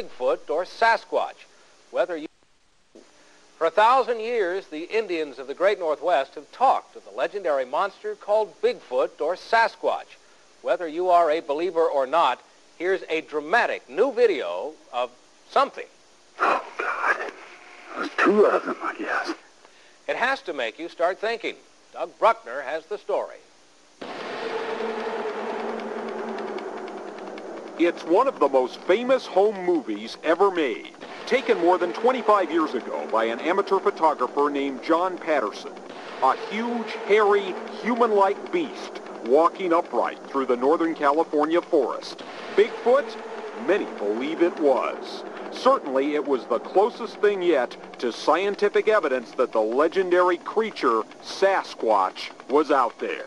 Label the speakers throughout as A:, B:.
A: Bigfoot or Sasquatch, whether you... For 1,000 years, the Indians of the Great Northwest have talked of the legendary monster called Bigfoot or Sasquatch. Whether you are a believer or not, here's a dramatic new video of something.
B: Oh, God. There's two of them, I guess.
A: It has to make you start thinking. Doug Bruckner has the story.
C: It's one of the most famous home movies ever made, taken more than 25 years ago by an amateur photographer named John Patterson. A huge, hairy, human-like beast walking upright through the Northern California forest. Bigfoot? Many believe it was. Certainly, it was the closest thing yet to scientific evidence that the legendary creature, Sasquatch, was out there.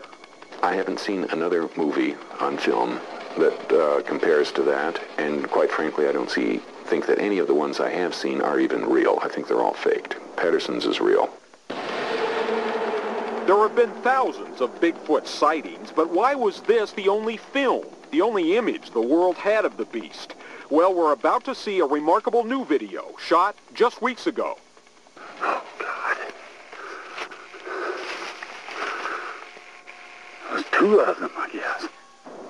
D: I haven't seen another movie on film that compares to that, and quite frankly, I don't think that any of the ones I have seen are even real. I think they're all faked. Patterson's is real.
C: There have been thousands of Bigfoot sightings, but why was this the only film, the only image the world had of the beast? Well, we're about to see a remarkable new video shot just weeks ago.
B: Oh, God. There's two of them, I guess.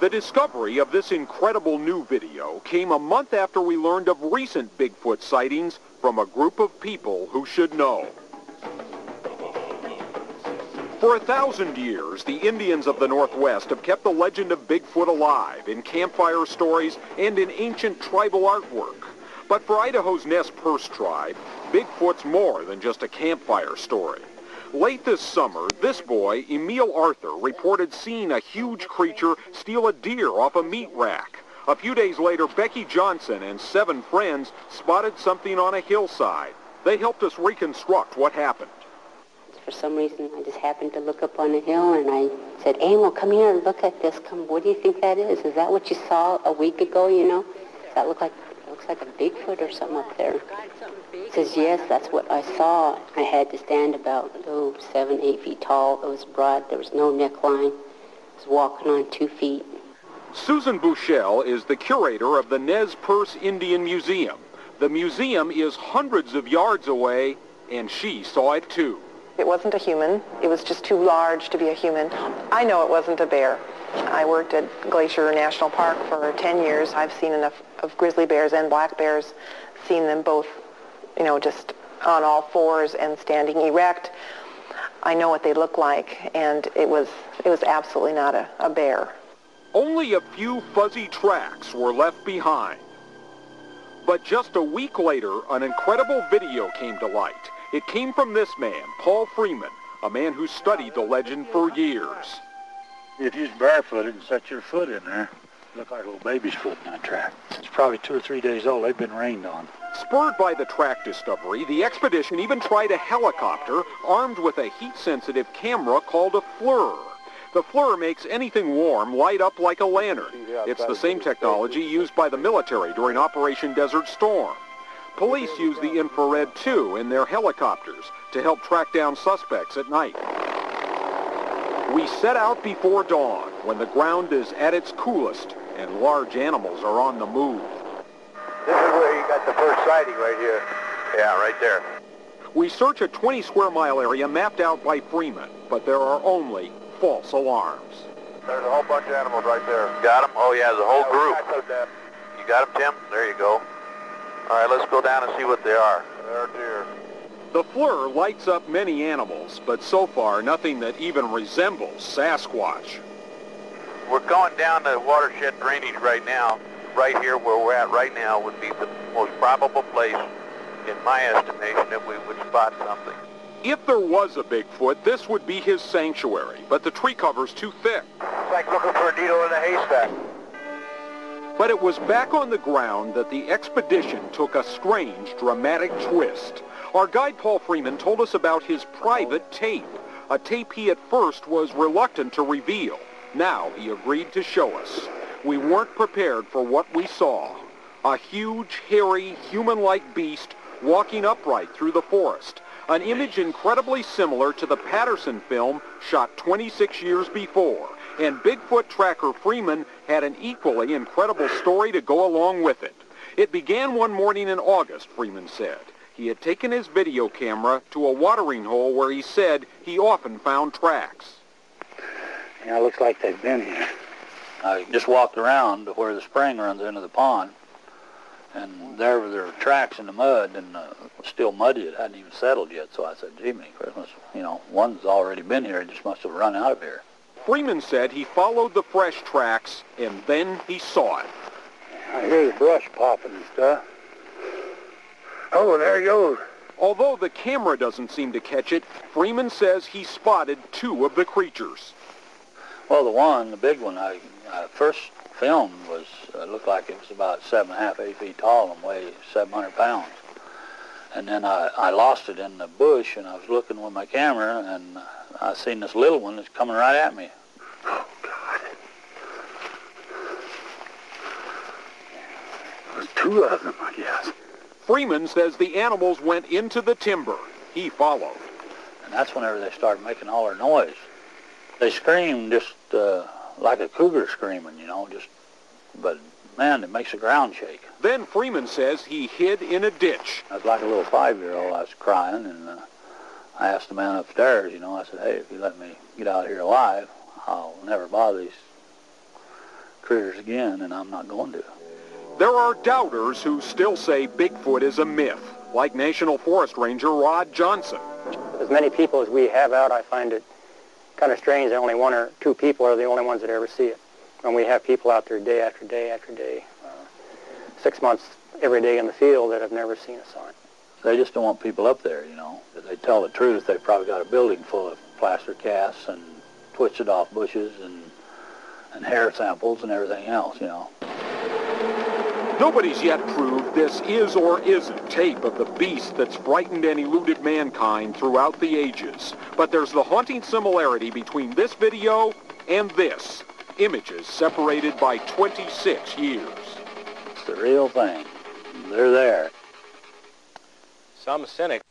C: The discovery of this incredible new video came a month after we learned of recent Bigfoot sightings from a group of people who should know. For 1,000 years, the Indians of the Northwest have kept the legend of Bigfoot alive in campfire stories and in ancient tribal artwork. But for Idaho's Nez Perce tribe, Bigfoot's more than just a campfire story. Late this summer, this boy, Emil Arthur, reported seeing a huge creature steal a deer off a meat rack. A few days later, Becky Johnson and 7 friends spotted something on a hillside. They helped us reconstruct what happened.
E: For some reason, I just happened to look up on a hill, and I said, Emil, come here and look at this. Come, what do you think that is? Is that what you saw a week ago, you know? Does that looks like a Bigfoot or something up there. He says, yes, that's what I saw. I had to stand about, 7, 8 feet tall. It was broad. There was no neckline. I was walking on 2 feet.
C: Susan Bushell is the curator of the Nez Perce Indian Museum. The museum is hundreds of yards away, and she saw it too.
F: It wasn't a human. It was just too large to be a human. I know it wasn't a bear. I worked at Glacier National Park for 10 years. I've seen enough of grizzly bears and black bears, seen them both, just on all fours and standing erect. I know what they look like, and it was absolutely not a bear.
C: Only a few fuzzy tracks were left behind. But just a week later, an incredible video came to light. It came from this man, Paul Freeman, a man who studied the legend for years.
B: If you're barefooted and set your foot in there, look like a little baby's foot in that track. It's probably 2 or 3 days old. They've been rained on.
C: Spurred by the track discovery, the expedition even tried a helicopter armed with a heat-sensitive camera called a FLIR. The FLIR makes anything warm light up like a lantern. It's the same technology used by the military during Operation Desert Storm. Police use the infrared, too, in their helicopters to help track down suspects at night. We set out before dawn, when the ground is at its coolest and large animals are on the move.
G: This is where you got the first sighting right here. Yeah, right there.
C: We search a 20-square-mile area mapped out by Freeman, but there are only false alarms.
G: There's a whole bunch of animals right there. Got them? Oh, yeah, there's a whole group. You got them, Tim? There you go. All right, let's go down and see what they are. They're deer.
C: The FLIR lights up many animals, but so far nothing that even resembles Sasquatch.
G: We're going down the watershed drainage right now. Right here where we're at right now would be the most probable place, in my estimation, that we would spot something.
C: If there was a Bigfoot, this would be his sanctuary, but the tree cover's too thick.
G: It's like looking for a needle in a haystack.
C: But it was back on the ground that the expedition took a strange, dramatic twist. Our guide Paul Freeman told us about his private tape, a tape he at first was reluctant to reveal. Now he agreed to show us. We weren't prepared for what we saw. A huge, hairy, human-like beast walking upright through the forest. An image incredibly similar to the Patterson film shot 26 years before. And Bigfoot tracker Freeman had an equally incredible story to go along with it. It began one morning in August, Freeman said. He had taken his video camera to a watering hole where he said he often found tracks.
B: Yeah, it looks like they've been here. I just walked around to where the spring runs into the pond, and there were tracks in the mud, and it was still muddy. It hadn't even settled yet, so I said, gee, many Christmas, one's already been here. It just must have run out of here.
C: Freeman said he followed the fresh tracks, and then he saw it.
B: I hear the brush popping and stuff. Oh, there he goes.
C: Although the camera doesn't seem to catch it, Freeman says he spotted two of the creatures.
B: Well, the big one, I first filmed looked like it was about 7.5, 8 feet tall and weighed 700 pounds. And then I lost it in the bush, and I was looking with my camera, and I seen this little one that's coming right at me.
H: Oh, God. There's two of them, I guess.
C: Freeman says the animals went into the timber. He followed.
B: And that's whenever they started making all their noise. They screamed just like a cougar screaming, but man, it makes the ground shake.
C: Then Freeman says he hid in a ditch.
B: I was like a little 5-year-old. I was crying, and I asked the man upstairs, I said, hey, if you let me get out of here alive, I'll never bother these critters again, and I'm not going to.
C: There are doubters who still say Bigfoot is a myth, like National Forest Ranger Rod Johnson.
I: As many people as we have out, I find it kind of strange that only 1 or 2 people are the only ones that ever see it. And we have people out there day after day after day, 6 months every day in the field that have never seen a sign.
B: They just don't want people up there, If they tell the truth, they've probably got a building full of plaster casts and twisted off bushes and hair samples and everything else,
C: Nobody's yet proved this is or isn't tape of the beast that's frightened and eluded mankind throughout the ages. But there's the haunting similarity between this video and this. Images separated by 26 years.
B: It's the real thing. They're there.
A: Some cynics